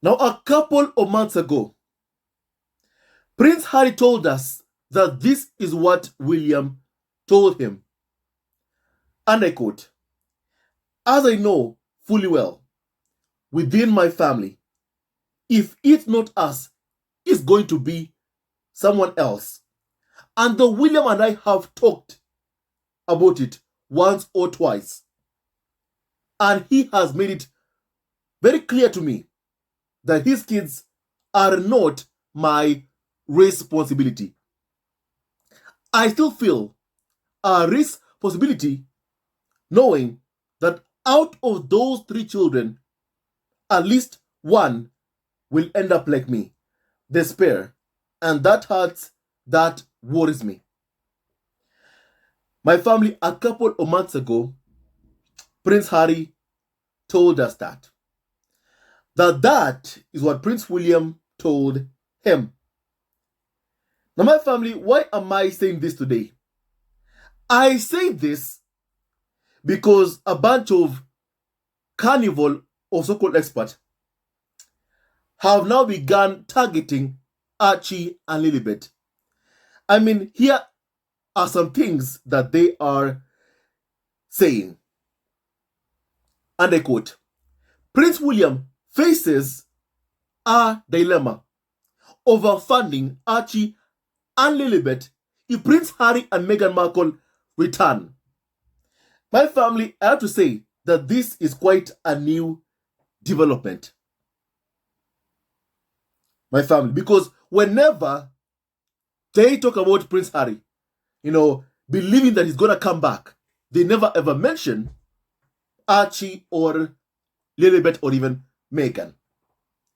Now, a couple of months ago, Prince Harry told us that this is what William told him. And I quote, "As I know fully well, within my family, if it's not us, it's going to be someone else. And though William and I have talked about it once or twice, and he has made it very clear to me that his kids are not my responsibility. I still feel a responsibility knowing that out of those 3 children, at least one will end up like me, despair, and that hurts, that worries me." My family, a couple of months ago, Prince Harry told us that is what Prince William told him. Now, my family, why am I saying this today? I say this because a bunch of carnival or so-called experts have now begun targeting Archie and Lilibet. I mean, here are some things that they are saying. And I quote, "Prince William faces a dilemma over funding Archie and Lilibet if Prince Harry and Meghan Markle return." My family, I have to say that this is quite a new development. My family, because whenever they talk about Prince Harry, believing that he's going to come back, they never ever mention Archie or Lilibet or even Meghan.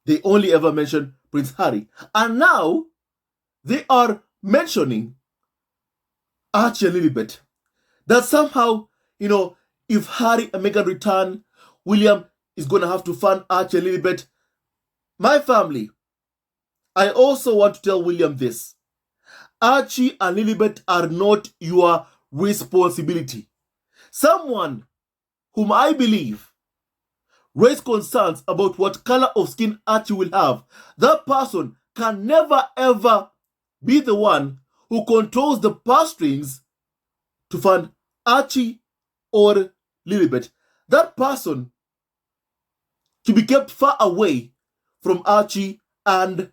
They only ever mention Prince Harry. And now they are mentioning Archie and Lilibet. That somehow, if Harry and Meghan return, William is going to have to fund Archie and Lilibet. My family, I also want to tell William this. Archie and Lilibet are not your responsibility. Someone whom I believe raised concerns about what color of skin Archie will have, that person can never ever be the one who controls the purse strings to fund Archie or Lilibet. That person to be kept far away from Archie and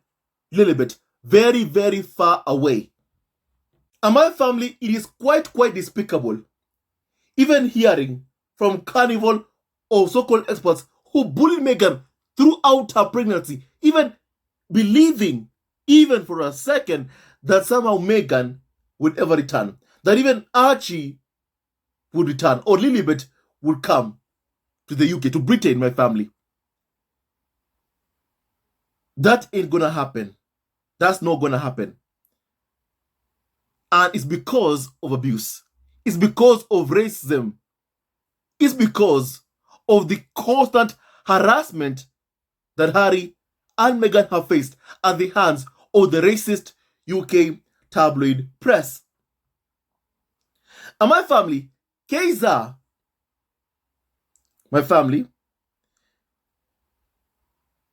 Lilibet. Very, very far away. And my family, it is quite despicable even hearing from carnival or so-called experts who bullied Meghan throughout her pregnancy, even believing, even for a second, that somehow Meghan would ever return, that even Archie would return, or Lilibet would come to the UK, to Britain, my family. That ain't gonna happen. That's not gonna happen. And it's because of abuse. It's because of racism. It's because of the constant harassment that Harry and Meghan have faced at the hands of the racist UK tabloid press. And my family, Kaiser, my family,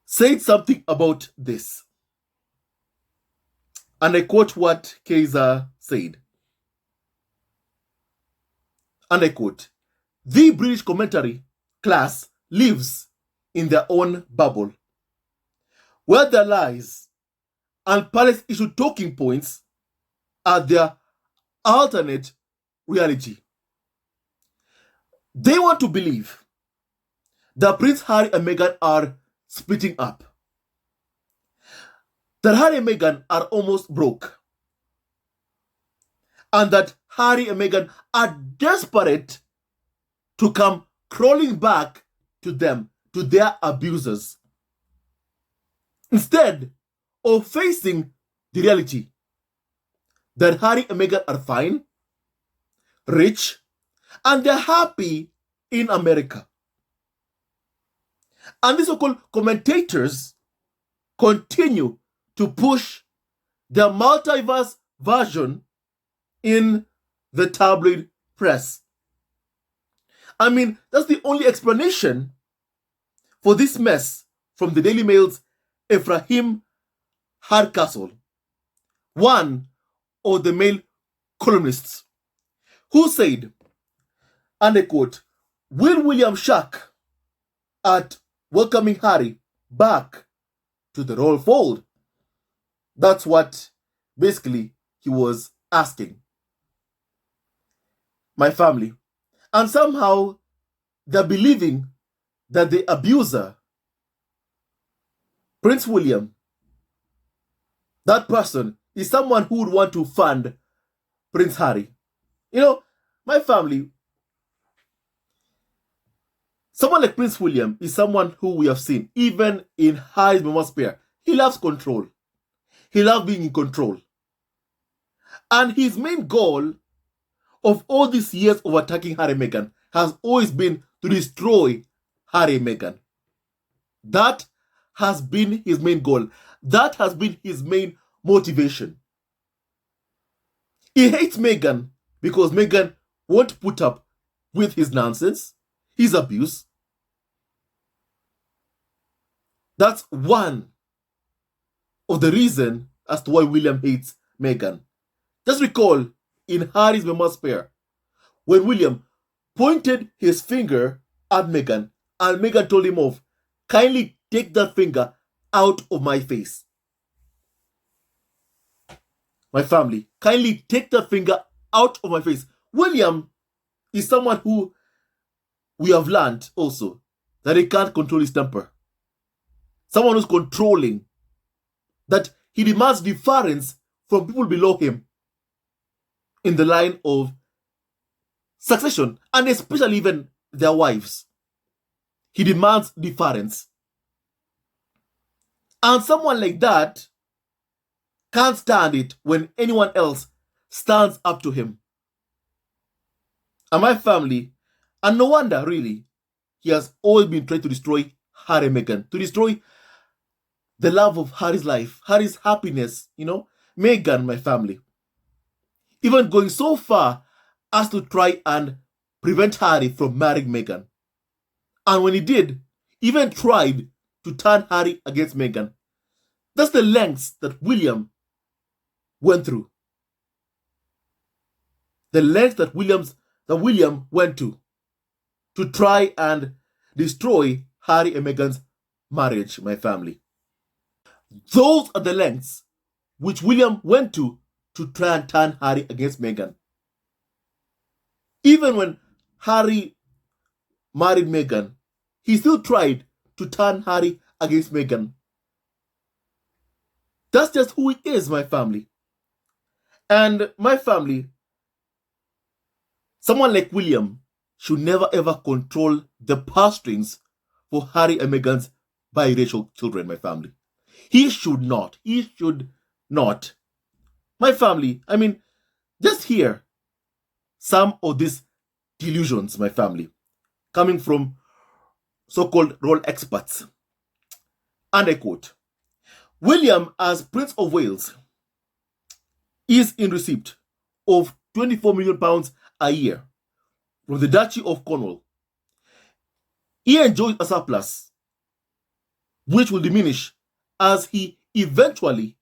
said something about this. And I quote what Kaiser said. And I quote, "The British commentary class lives in their own bubble, where their lies and palace issue talking points are their alternate reality. They want to believe that Prince Harry and Meghan are splitting up, that Harry and Meghan are almost broke, and that Harry and Meghan are desperate to come crawling back to them, to their abusers, instead of facing the reality that Harry and Meghan are fine, rich, and they're happy in America." And these so-called commentators continue to push their multiverse version in the tabloid press. I mean, that's the only explanation for this mess from the Daily Mail's Ephraim Hardcastle, one of the male columnists, who said, and I quote, "Will William shock at welcoming Harry back to the royal fold?" That's what basically he was asking. My family. And somehow they're believing that the abuser, Prince William, that person is someone who would want to fund Prince Harry. My family, someone like Prince William is someone who we have seen, even in Harry's memoir, he loves control. He loves being in control. And his main goal of all these years of attacking Harry and Meghan has always been to destroy Harry and Meghan. That has been his main goal. That has been his main motivation. He hates Meghan because Meghan won't put up with his nonsense, his abuse. That's one of the reasons as to why William hates Meghan. Just recall in Harry's memoir, when William pointed his finger at Meghan and Meghan told him off, "Kindly take that finger out of my face." My family, kindly take that finger out of my face. William is someone who we have learned also that he can't control his temper. Someone who's controlling, that he demands deference from people below him in the line of succession, and especially even their wives. He demands deference. And someone like that can't stand it when anyone else stands up to him. And my family, and no wonder really, he has always been trying to destroy Harry and Meghan, to destroy the love of Harry's life, Harry's happiness, Meghan, my family. Even going so far as to try and prevent Harry from marrying Meghan. And when he did, even tried to turn Harry against Meghan. That's the lengths that William went through. The lengths that William went to try and destroy Harry and Meghan's marriage, my family. Those are the lengths which William went to try and turn Harry against Meghan. Even when Harry married Meghan, he still tried to turn Harry against Meghan. That's just who he is, my family. And my family, someone like William should never ever control the purse strings for Harry and Meghan's biracial children, my family. He should not. He should not. My family, just hear some of these delusions, my family, coming from so-called royal experts. And I quote, "William, as Prince of Wales, is in receipt of £24 million a year from the Duchy of Cornwall. He enjoys a surplus, which will diminish as he eventually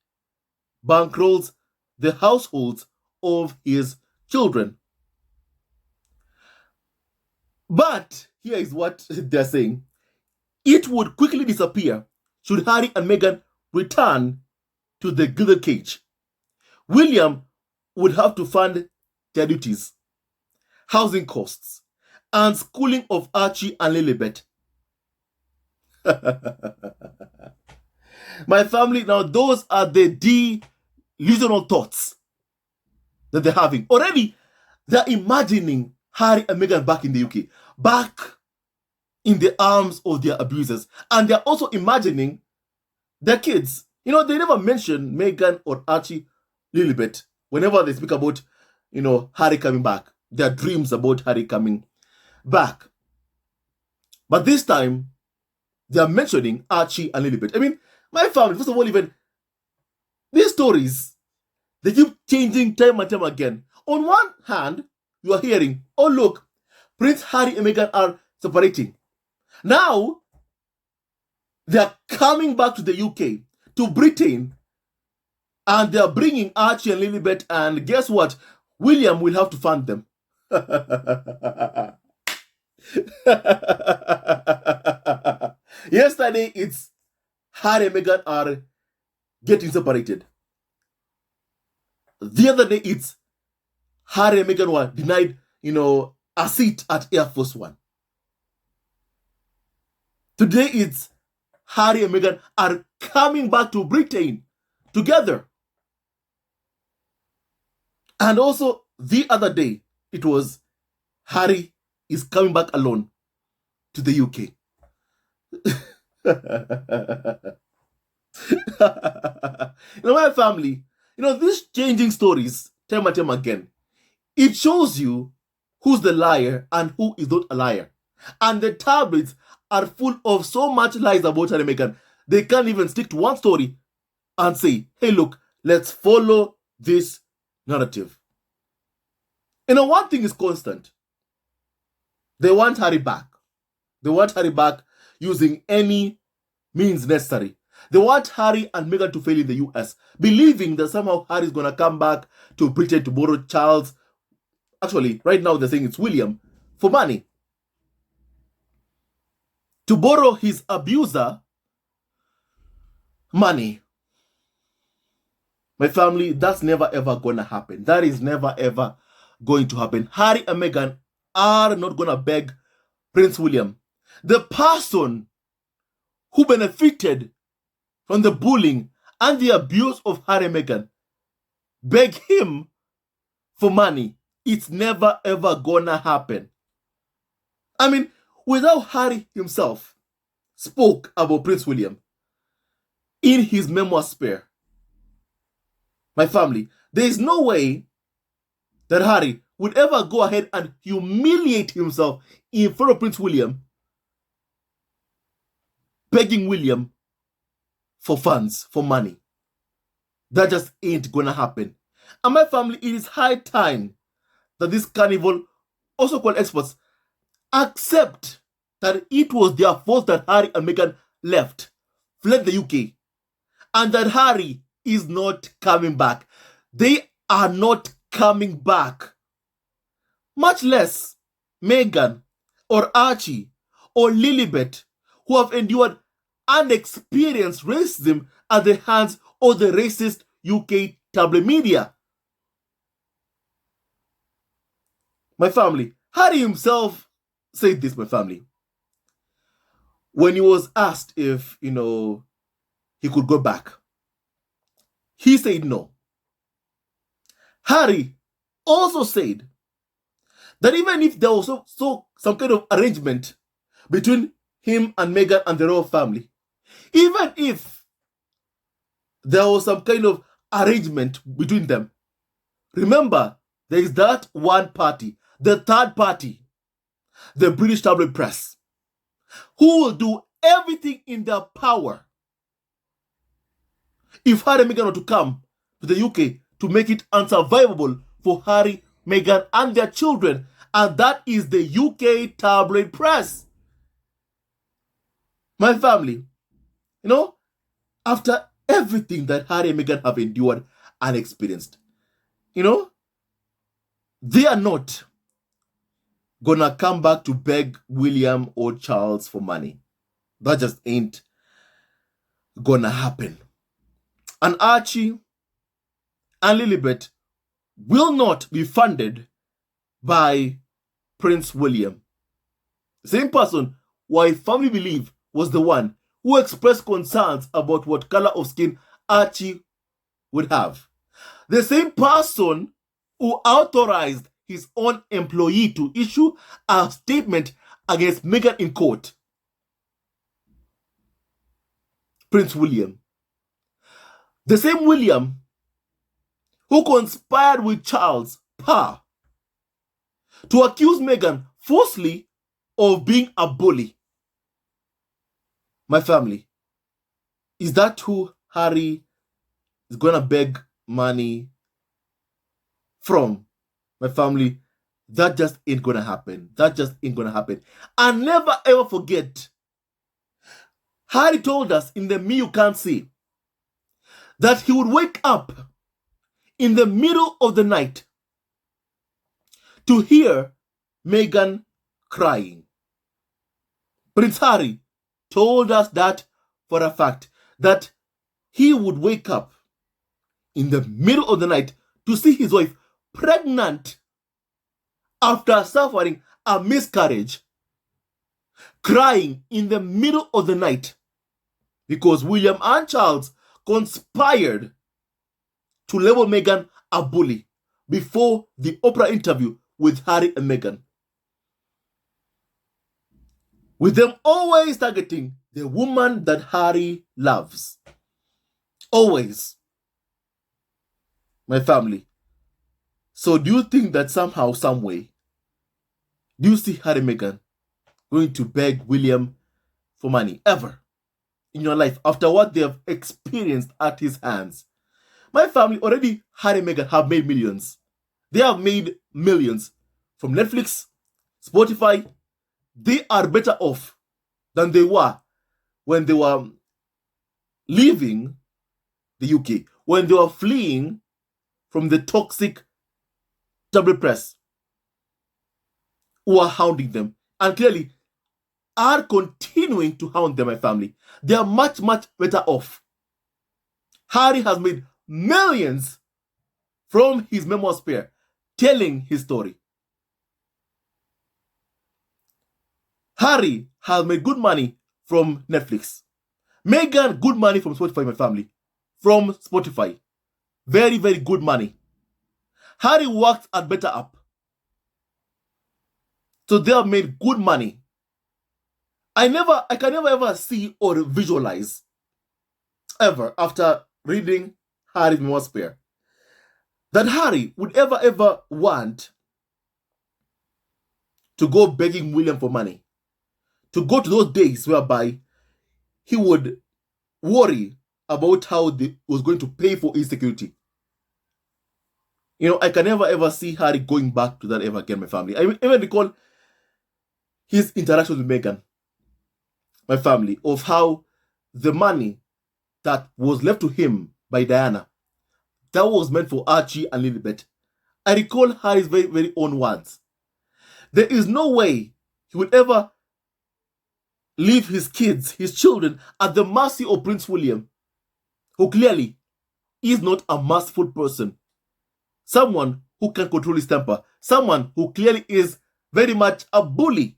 bankrolls the households of his children. But here is what they're saying. It would quickly disappear should Harry and Meghan return to the gilded cage. William would have to fund their duties, housing costs, and schooling of Archie and Lilibet." My family, now those are the delusional thoughts that they're having. Already, they're imagining Harry and Meghan back in the UK, back in the arms of their abusers. And they're also imagining their kids. They never mention Meghan or Archie Lilibet whenever they speak about, Harry coming back. Their dreams about Harry coming back. But this time, they are mentioning Archie and Lilibet. My family, first of all, even these stories, they keep changing time and time again. On one hand, you are hearing, oh look, Prince Harry and Meghan are separating. Now, they are coming back to the UK to Britain, and they're bringing Archie and Lilibet, and guess what? William will have to fund them. Yesterday, it's Harry and Meghan are getting separated. The other day, it's Harry and Meghan were denied, a seat at Air Force One. Today, it's Harry and Meghan are coming back to Britain together. And also, the other day, it was Harry is coming back alone to the UK. My family, these changing stories, time and time again, it shows you who's the liar and who is not a liar. And the tabloids are full of so much lies about Harry and Meghan. They can't even stick to one story and say, hey, look, let's follow this narrative. One thing is constant. They want Harry back. They want Harry back using any means necessary. They want Harry and Meghan to fail in the US, believing that somehow Harry is going to come back to Britain to borrow Charles. Actually, right now they're saying it's William for money. To borrow his abuser money. My family, that's never ever going to happen. That is never ever going to happen. Harry and Meghan are not going to beg Prince William. The person who benefited from the bullying and the abuse of Harry and Meghan beg him for money. It's never ever gonna happen. I mean, without Harry himself spoke about Prince William in his memoir Spare, my family, there is no way that Harry would ever go ahead and humiliate himself in front of Prince William, begging William for funds, for money. That just ain't gonna happen. And my family, it is high time that this carnival, also called experts, accept that it was their fault that Harry and Meghan fled the UK, and that Harry is not coming back. They are not coming back. Much less Meghan or Archie or Lilibet, who have endured unexperienced racism at the hands of the racist UK tabloid media. My family, Harry himself said this, my family, when he was asked if, he could go back. He said no. Harry also said that even if there was some kind of arrangement between him and Meghan and the royal family, even if there was some kind of arrangement between them, remember, there is that one party, the third party, the British tabloid press, who will do everything in their power if Harry and Meghan are to come to the UK to make it unsurvivable for Harry, Meghan, and their children. And that is the UK tabloid press. My family, after everything that Harry and Meghan have endured and experienced, they are not gonna come back to beg William or Charles for money. That just ain't gonna happen. And Archie and Lilibet will not be funded by Prince William. The same person who I firmly believe was the one who expressed concerns about what color of skin Archie would have. The same person who authorized his own employee to issue a statement against Meghan in court. Prince William. The same William who conspired with Charles Parr to accuse Meghan falsely of being a bully. My family, is that who Harry is going to beg money from? My family, that just ain't going to happen. That just ain't going to happen. And never ever forget, Harry told us in the Me You Can't See that he would wake up in the middle of the night to hear Meghan crying. Prince Harry told us that for a fact, that he would wake up in the middle of the night to see his wife pregnant after suffering a miscarriage, crying in the middle of the night because William and Charles conspired to label Meghan a bully before the Oprah interview with Harry and Meghan, with them always targeting the woman that Harry loves. Always. My family. So do you think that somehow, some way, do you see Harry and Meghan going to beg William for money ever in your life after what they have experienced at his hands? My family, already Harry and Meghan have made millions. They have made millions from Netflix, Spotify. They are better off than they were when they were leaving the UK, when they were fleeing from the toxic tabloid press who are hounding them, and clearly are continuing to hound them, my family. They are much, much better off. Harry has made millions from his memoir sphere, telling his story. Harry has made good money from Netflix. Meghan, good money from Spotify, my family. From Spotify. Very, very good money. Harry worked at Better App. So they have made good money. I can never ever see or visualize ever after reading Harry's memoir sphere that Harry would ever want to go begging William for money. To go to those days whereby he would worry about how they was going to pay for his security. I can never ever see Harry going back to that ever again, my family. I even recall his interactions with Meghan, my family, of how the money that was left to him by Diana, that was meant for Archie and Lilibet. I recall Harry's very, very own words. There is no way he would ever leave his kids, his children, at the mercy of Prince William, who clearly is not a merciful person. Someone who can control his temper. Someone who clearly is very much a bully.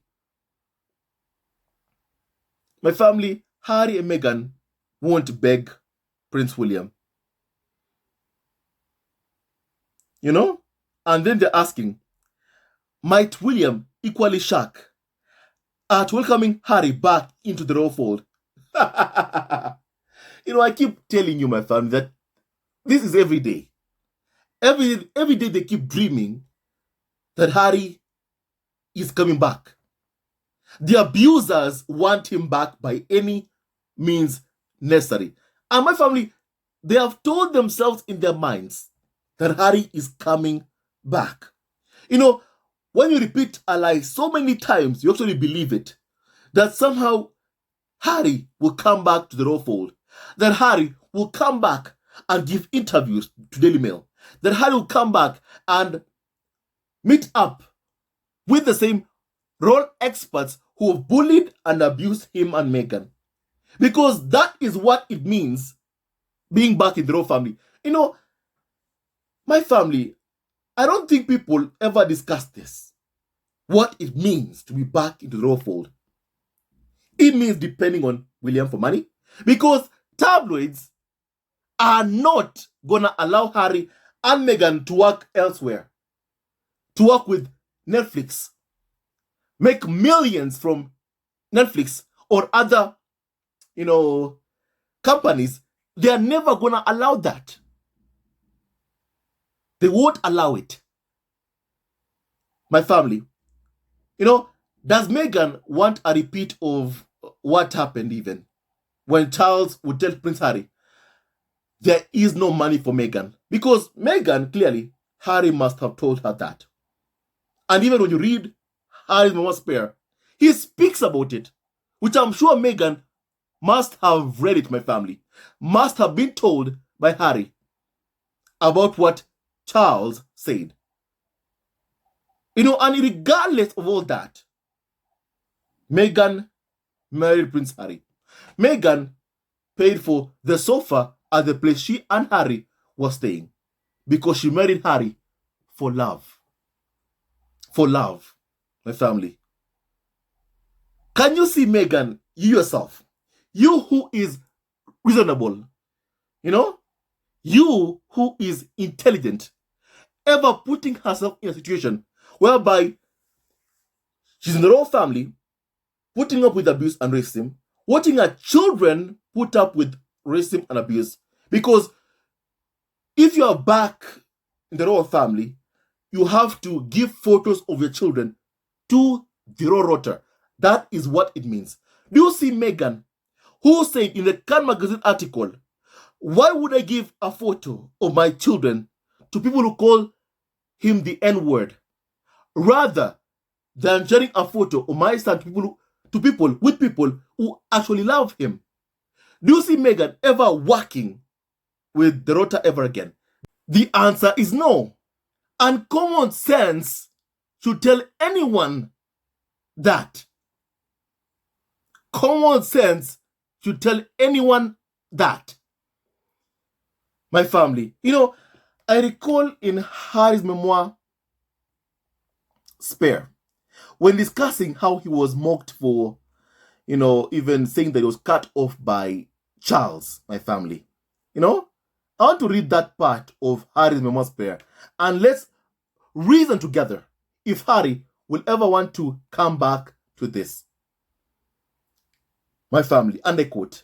My family, Harry and Meghan won't beg Prince William. And then they're asking, might William equally shock at welcoming Harry back into the royal fold? I keep telling you, my family, that this is every day. Every day they keep dreaming that Harry is coming back. The abusers want him back by any means necessary. And my family, they have told themselves in their minds that Harry is coming back. When you repeat a lie so many times, you actually believe it. That somehow Harry will come back to the royal fold. That Harry will come back and give interviews to Daily Mail. That Harry will come back and meet up with the same royal experts who have bullied and abused him and Meghan. Because that is what it means being back in the royal family. My family, I don't think people ever discuss this. What it means to be back into the royal fold. It means depending on William for money. Because tabloids are not going to allow Harry and Meghan to work elsewhere. To work with Netflix. Make millions from Netflix or other, companies. They are never going to allow that. They won't allow it. My family, does Meghan want a repeat of what happened even when Charles would tell Prince Harry there is no money for Meghan? Because Meghan, clearly, Harry must have told her that. And even when you read Harry's memoir sphere, he speaks about it, which I'm sure Meghan must have read it, my family. Must have been told by Harry about what Charles said. And regardless of all that, Meghan married Prince Harry. Meghan paid for the sofa at the place she and Harry were staying because she married Harry for love. For love, my family. Can you see Meghan, you yourself, you who is reasonable, you who is intelligent, ever putting herself in a situation whereby she's in the royal family, putting up with abuse and racism, watching her children put up with racism and abuse? Because if you are back in the royal family, you have to give photos of your children to the royal rota. That is what it means. Do you see Meghan, who said in the Can magazine article, why would I give a photo of my children to people who call him the N-word, rather than sharing a photo of my son to people who actually love him? Do you see Meghan ever working with the rota ever again? The answer is no. And common sense should tell anyone that. Common sense should tell anyone that. My family, I recall in Harry's memoir, Spare, when discussing how he was mocked for, even saying that he was cut off by Charles, my family. I want to read that part of Harry's memoir, Spare, and let's reason together if Harry will ever want to come back to this. My family, and I quote,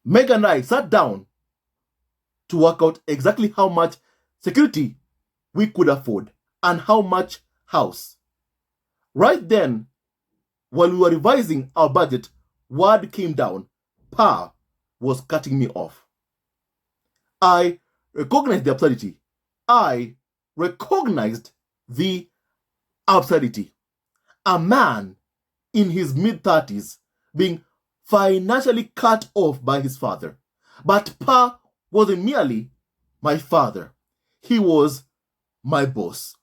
Meghan and I sat down to work out exactly how much security we could afford and how much house. Right then, while we were revising our budget, word came down. Pa was cutting me off. I recognized the absurdity. I recognized the absurdity. A man in his mid-30s being financially cut off by his father. But Pa wasn't merely my father. He was my boss,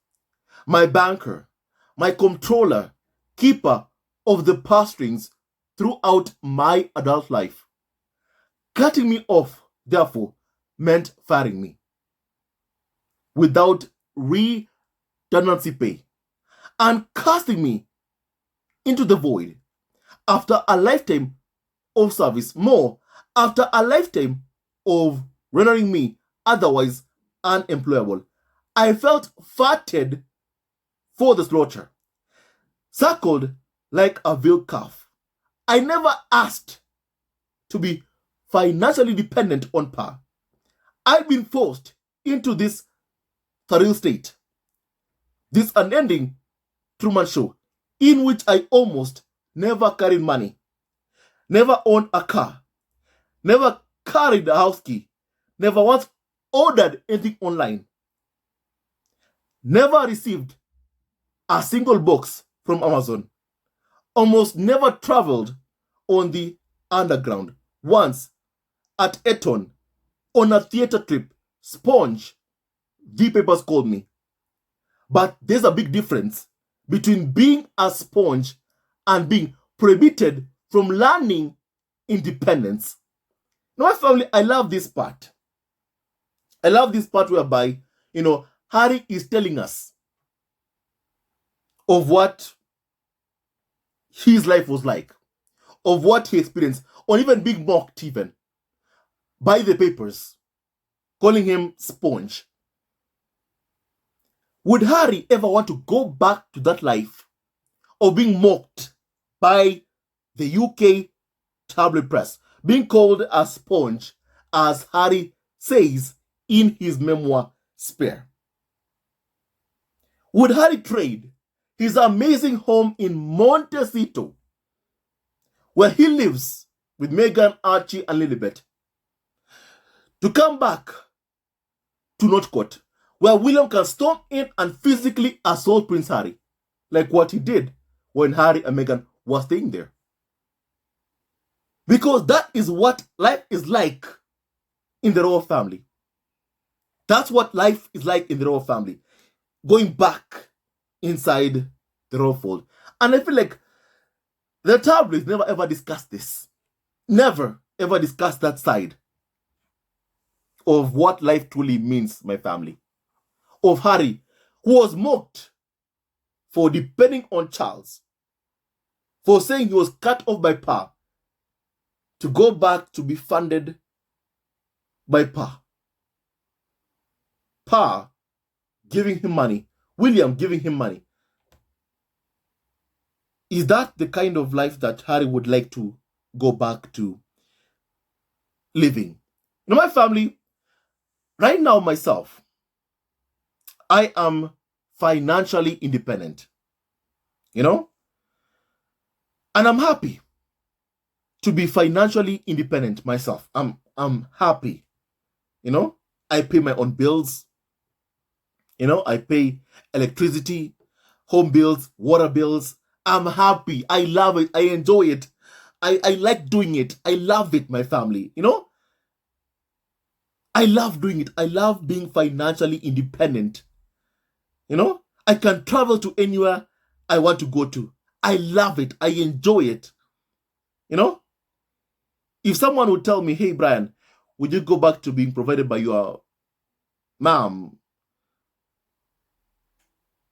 my banker, my comptroller, keeper of the purse strings throughout my adult life. Cutting me off, therefore, meant firing me without redundancy pay and casting me into the void after a lifetime of service, more after a lifetime of rendering me otherwise unemployable. I felt fatted for the slaughter, circled like a veiled calf. I never asked to be financially dependent on Pa. I'd been forced into this surreal state, this unending Truman Show, in which I almost never carried money, never owned a car, never carried a house key, never once ordered anything online, never received a single box from Amazon, almost never traveled on the underground. Once at Eton, on a theater trip, Sponge, the papers called me. But there's a big difference between being a sponge and being prohibited from learning independence. Now, my family, I love this part. I love this part whereby, Harry is telling us of what his life was like, of what he experienced, or even being mocked even by the papers, calling him Sponge. Would Harry ever want to go back to that life of being mocked by the UK tabloid press, being called a sponge, as Harry says in his memoir, Spare? Would Harry trade his amazing home in Montecito, where he lives with Meghan, Archie, and Lilibet, to come back to Northcote, where William can storm in and physically assault Prince Harry, like what he did when Harry and Meghan were staying there? Because that is what life is like in the royal family. That's what life is like in the royal family. Going back inside the royal fold. And I feel like the tabloids never ever discussed this. Never ever discussed that side of what life truly means, my family. Of Harry, who was mocked for depending on Charles, for saying he was cut off by Pa, to go back to be funded by Pa. Pa giving him money, William giving him money. Is that the kind of life that Harry would like to go back to living? You know, my family, right now myself, I am financially independent, you know? And I'm happy to be financially independent myself. I'm happy, you know? I pay my own bills, you know? I pay electricity, home bills, water bills. I'm happy. I love it. I enjoy it. I like doing it. I love it, my family, you know? I love doing it. I love being financially independent. You know, I can travel to anywhere I want to go to. I love it. I enjoy it. You know, if someone would tell me, hey, Brian, would you go back to being provided by your mom?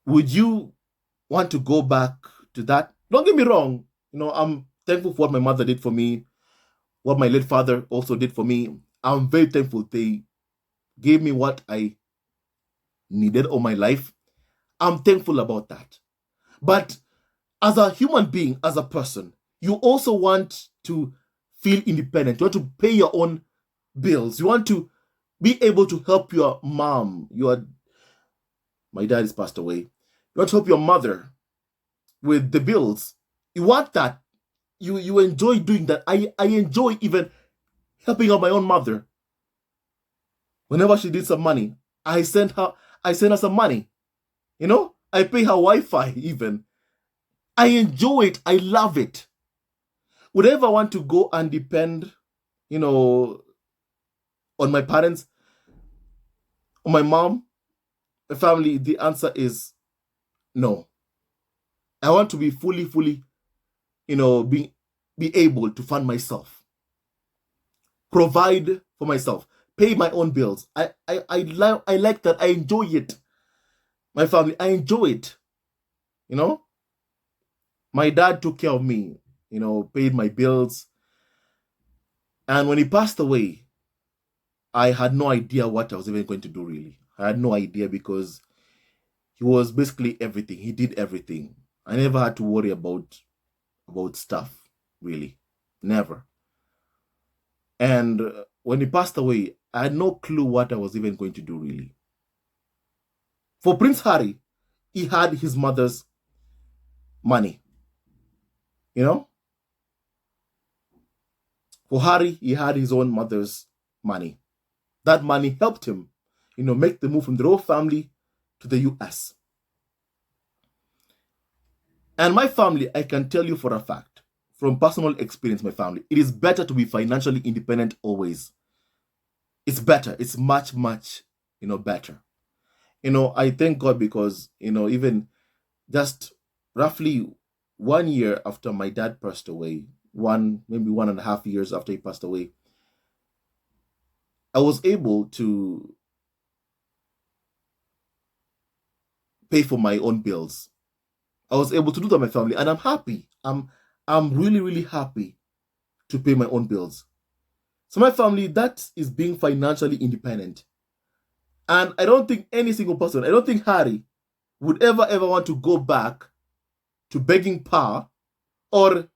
Would you want to go back to that? Don't get me wrong. You know, I'm thankful for what my mother did for me, what my late father also did for me. I'm very thankful. They gave me what I needed all my life. I'm thankful about that. But as a human being, as a person, you also want to feel independent. You want to pay your own bills. You want to be able to help your mom. My dad is passed away. You want to help your mother with the bills. You want that. You enjoy doing that. I enjoy even helping out my own mother. Whenever she needs some money, I send her some money. You know, I pay her Wi-Fi even. I enjoy it. I love it. Would I ever want to go and depend, you know, on my parents, on my mom, my family? The answer is no. I want to be fully, you know, be able to fund myself, provide for myself, pay my own bills. I like that. I enjoy it. My family, I enjoy it. You know, my dad took care of me, you know, paid my bills. And when he passed away, I had no idea what I was even going to do, really. I had no idea because he was basically everything. He did everything. I never had to worry about stuff, really. Never. And when he passed away, I had no clue what I was even going to do, really. For Prince Harry, he had his mother's money. You know? For Harry, he had his own mother's money. That money helped him, you know, make the move from the royal family to the US. And my family, I can tell you for a fact, from personal experience, my family, it is better to be financially independent always. It's better. It's much, you know, better. You know, I thank God because, you know, even just roughly 1 year after my dad passed away, maybe 1.5 years after he passed away, I was able to pay for my own bills. I was able to do that, my family, and I'm happy. I'm really happy to pay my own bills. So my family, that is being financially independent. And I don't think any single person, I don't think Harry would ever want to go back to begging Pa, or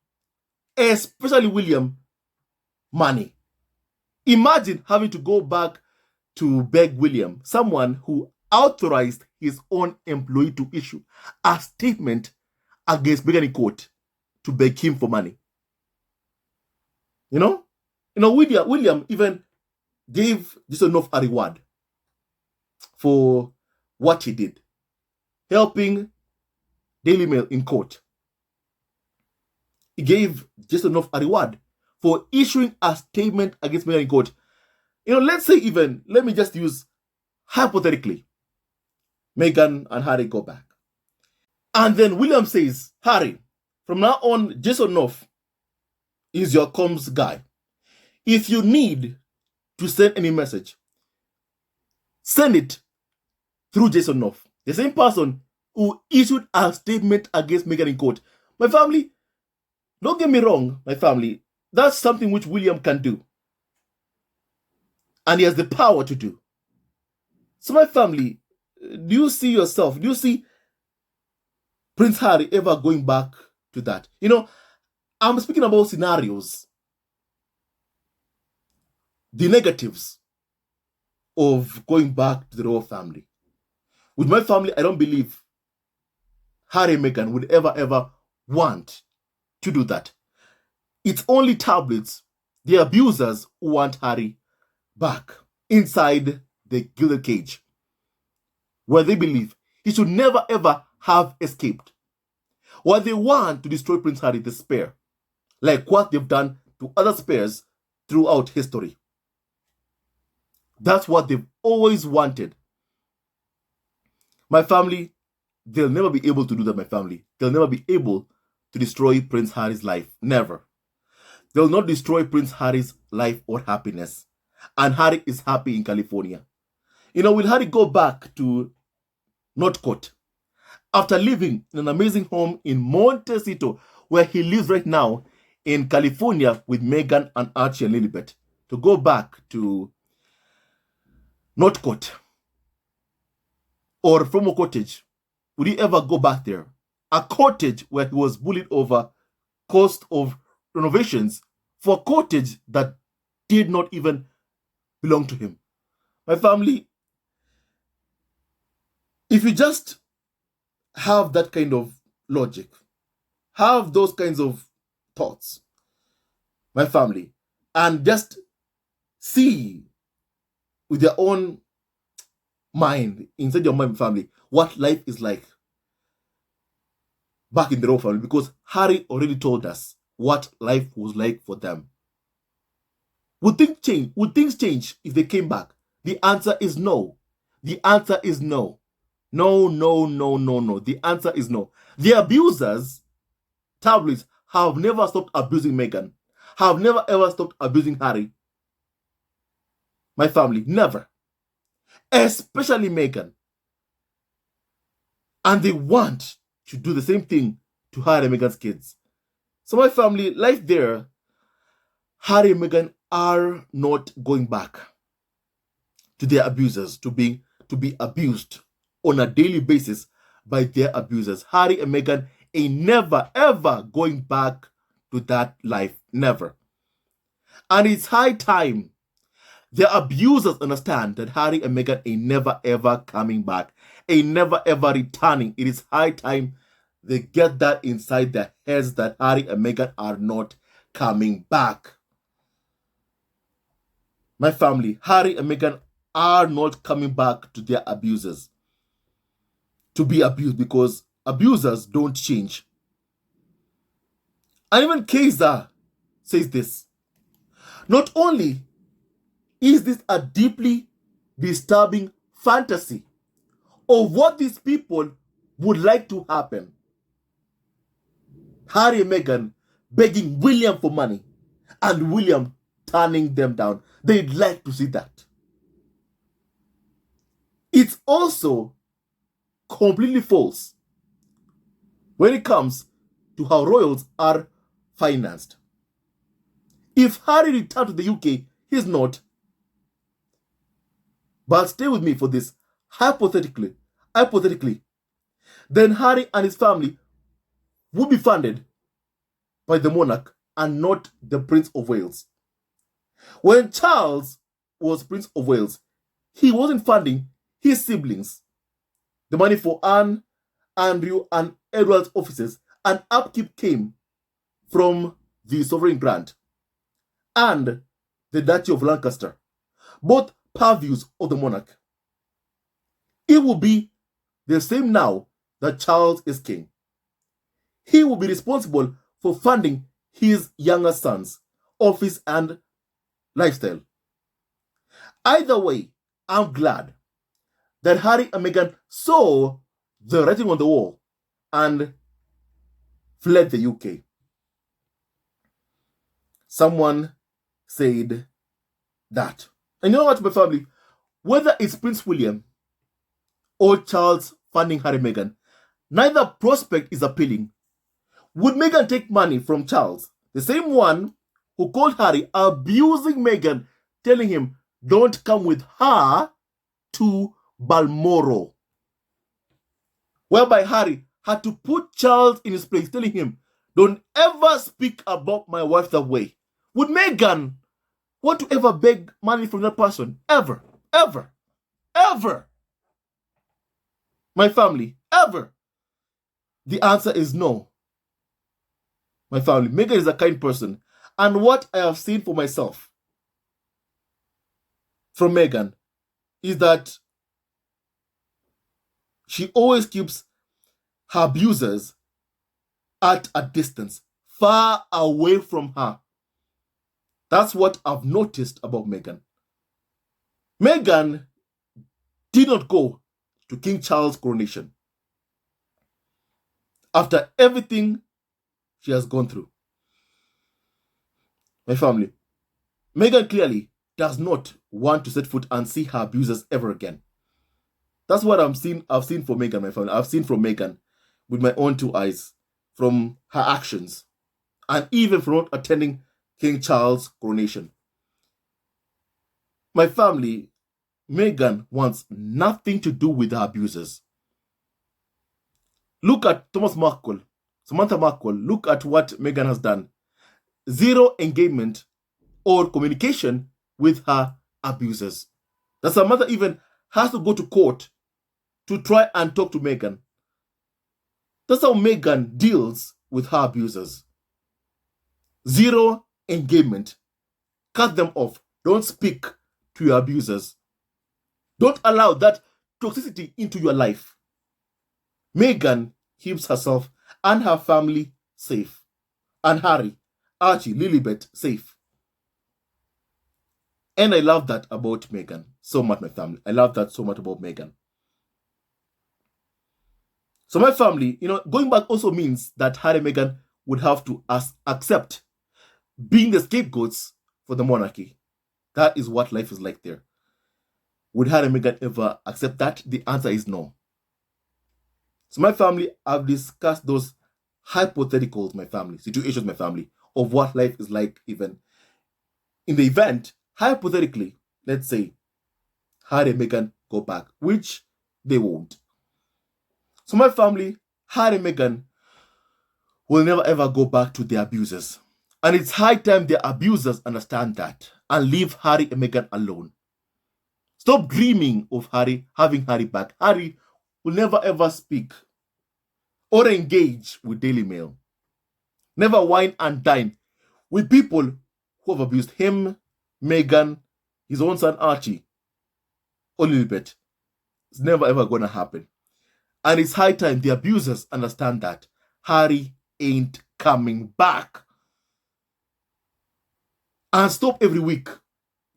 especially William, money. Imagine having to go back to beg William, someone who authorized his own employee to issue a statement against Meghan in court to beg him for money. You know, William even gave just enough a reward for what he did, helping Daily Mail in court. He gave just enough a reward for issuing a statement against Meghan in court. Let's say even, let me just use hypothetically, Meghan and Harry go back. And then William says, Harry, from now on, Jason North is your comms guy. If you need to send any message, send it through Jason North, the same person who issued a statement against Meghan in court. My family, don't get me wrong, my family, that's something which William can do. And he has the power to do. So my family, do you see yourself, do you see Prince Harry ever going back to that? I'm speaking about scenarios, the negatives of going back to the royal family. With my family, I don't believe Harry and Meghan would ever want to do that. It's only tablets, the abusers, who want Harry back inside the gilded cage, where they believe he should never ever have escaped. Why they want to destroy Prince Harry, the spare, like what they've done to other spares throughout history. That's what they've always wanted. My family, they'll never be able to do that, my family. They'll never be able to destroy Prince Harry's life. Never. They'll not destroy Prince Harry's life or happiness. And Harry is happy in California. Will Harry go back to Northcote after living in an amazing home in Montecito, where he lives right now in California with Meghan and Archie and Lilibet, to go back to Northcote or Fromo Cottage? Would he ever go back there? A cottage where he was bullied over cost of renovations for a cottage that did not even belong to him. My family, if you just have that kind of logic, have those kinds of thoughts, my family, and just see with your own mind, inside your mind, family, what life is like back in the royal family, because Harry already told us what life was like for them. Would things change? Would things change if they came back? The answer is no. The answer is no. No, no, no, no, no. The answer is no. The abusers, tabloids, have never stopped abusing Meghan, have never ever stopped abusing Harry. My family, never. Especially Meghan. And they want to do the same thing to Harry and Meghan's kids. So my family, life there, Harry and Meghan are not going back to their abusers, to be abused on a daily basis by their abusers. Harry and Meghan ain't never ever going back to that life. Never. And it's high time the abusers understand that Harry and Meghan ain't never ever coming back, ain't never ever returning. It is high time they get that inside their heads, that Harry and Meghan are not coming back. My family, Harry and Meghan are not coming back to their abusers to be abused, because abusers don't change. And even Kaiser says this. Not only is this a deeply disturbing fantasy of what these people would like to happen, Harry and Meghan begging William for money and William turning them down. They'd like to see that. It's also completely false when it comes to how royals are financed. If Harry returned to the UK, he's not. But stay with me for this. Hypothetically, then Harry and his family would be funded by the monarch and not the Prince of Wales. When Charles was Prince of Wales, he wasn't funding his siblings. The money for Anne, Andrew, and Edward's offices and upkeep came from the sovereign grant and the Duchy of Lancaster, both purviews of the monarch. It will be the same now that Charles is king. He will be responsible for funding his younger sons' office and lifestyle. Either way, I'm glad that Harry and Meghan saw the writing on the wall and fled the UK. Someone said that. And you know what, my family? Whether it's Prince William or Charles funding Harry and Meghan, neither prospect is appealing. Would Meghan take money from Charles, the same one who called Harry abusing Meghan, telling him, don't come with her to Balmoral? Whereby Harry had to put Charles in his place, telling him, don't ever speak about my wife that way. Would Meghan want to ever beg money from that person? Ever. Ever. Ever. My family. Ever. The answer is no. My family. Meghan is a kind person. And what I have seen for myself from Meghan is that she always keeps her abusers at a distance, far away from her. That's what I've noticed about Meghan. Meghan did not go to King Charles' coronation after everything she has gone through. My family, Meghan clearly does not want to set foot and see her abusers ever again. That's what I've seen from Meghan, my family. I've seen from Meghan with my own two eyes, from her actions, and even from not attending King Charles' coronation. My family, Meghan wants nothing to do with her abusers. Look at Thomas Markle, Samantha Markle. Look at what Meghan has done. Zero engagement or communication with her abusers. That Samantha even has to go to court to try and talk to Meghan. That's how Meghan deals with her abusers. Zero engagement. Cut them off. Don't speak to your abusers. Don't allow that toxicity into your life. Meghan keeps herself and her family safe. And Harry, Archie, Lilibet safe. And I love that about Meghan so much, my family. I love that so much about Meghan. So my family, going back also means that Harry and Meghan would have to accept being the scapegoats for the monarchy. That is what life is like there. Would Harry and Meghan ever accept that? The answer is no. So my family, I've discussed those hypotheticals, my family, situations, my family, of what life is like even in the event, hypothetically, let's say, Harry and Meghan go back, which they won't. So my family, Harry and Meghan will never ever go back to their abusers. And it's high time their abusers understand that and leave Harry and Meghan alone. Stop dreaming of having Harry back. Harry will never ever speak or engage with Daily Mail. Never wine and dine with people who have abused him, Meghan, his own son Archie, or Lilibet. It's never ever gonna happen. And it's high time the abusers understand that Harry ain't coming back. And stop every week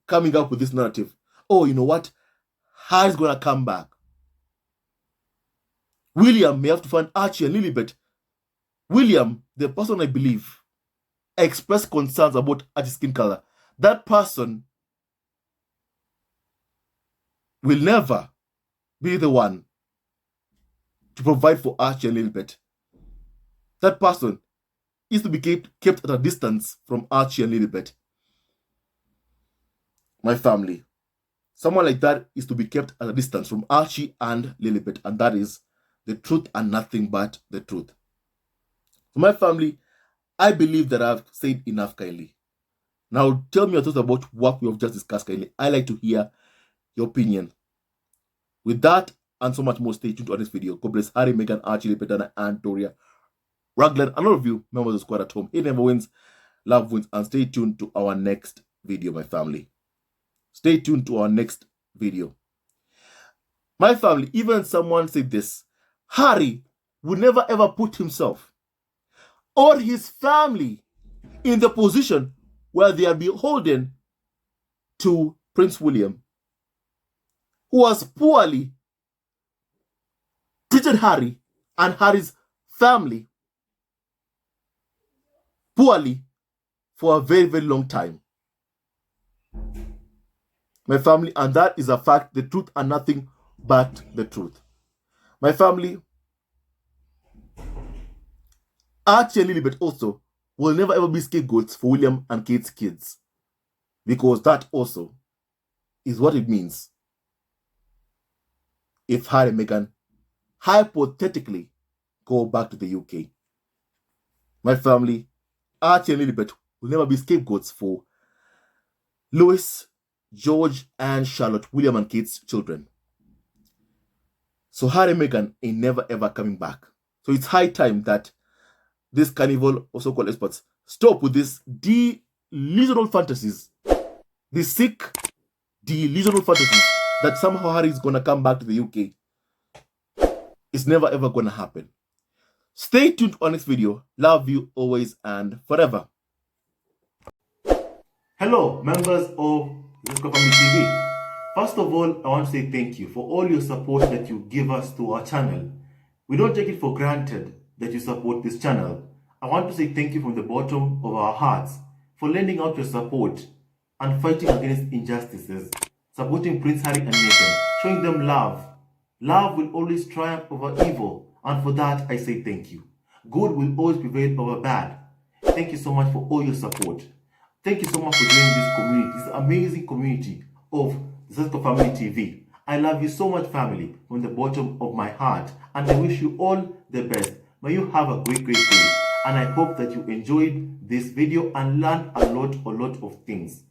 coming up with this narrative. Oh, you know what? Harry's gonna come back. William may have to find Archie and Lilibet. William, the person I believe, expressed concerns about Archie's skin color. That person will never be the one to provide for Archie and Lilibet. That person is to be kept at a distance from Archie and Lilibet. My family. Someone like that is to be kept at a distance from Archie and Lilibet. And that is the truth and nothing but the truth. So my family, I believe that I've said enough, Kylie. Now tell me your thoughts about what we have just discussed, Kylie. I like to hear your opinion. With that and so much more, stay tuned to this video. God bless Harry, Meghan, Archie, Lilibet, and Doria, Raglan, and all of you members of the squad at home. It never wins, love wins, and stay tuned to our next video, my family. Stay tuned to our next video. My family, even someone said this, Harry would never ever put himself or his family in the position where they are beholden to Prince William who has poorly treated Harry and Harry's family poorly for a very, very long time. My family, and that is a fact, the truth and nothing but the truth. My family, Archie and Lilibet also will never ever be scapegoats for William and Kate's kids, because that also is what it means if Harry and Meghan hypothetically go back to the UK. My family, Archie and Lilibet, will never be scapegoats for Louis, George, and Charlotte, William and Kate's children. So Harry and Meghan ain't never ever coming back. So it's high time that this carnival, or so-called experts, stop with these delusional fantasies, these sick, delusional fantasies that somehow Harry is going to come back to the UK. It's never ever going to happen. Stay tuned on this video. Love you always and forever. Hello, members of Responsibity TV. First of all, I want to say thank you for all your support that you give us to our channel. We don't take it for granted that you support this channel. I want to say thank you from the bottom of our hearts for lending out your support and fighting against injustices, supporting Prince Harry and Meghan, showing them love. Love will always triumph over evil, and for that I say thank you. Good will always prevail over bad. Thank you so much for all your support. Thank you so much for joining this community, this amazing community of Zesco Family TV. I love you so much, family, from the bottom of my heart, and I wish you all the best. May you have a great day, and I hope that you enjoyed this video and learned a lot of things.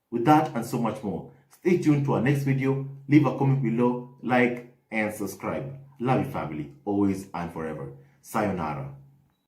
With that and so much more, stay tuned to our next video. Leave a comment below, like, and subscribe. Love you, family, always and forever. Sayonara.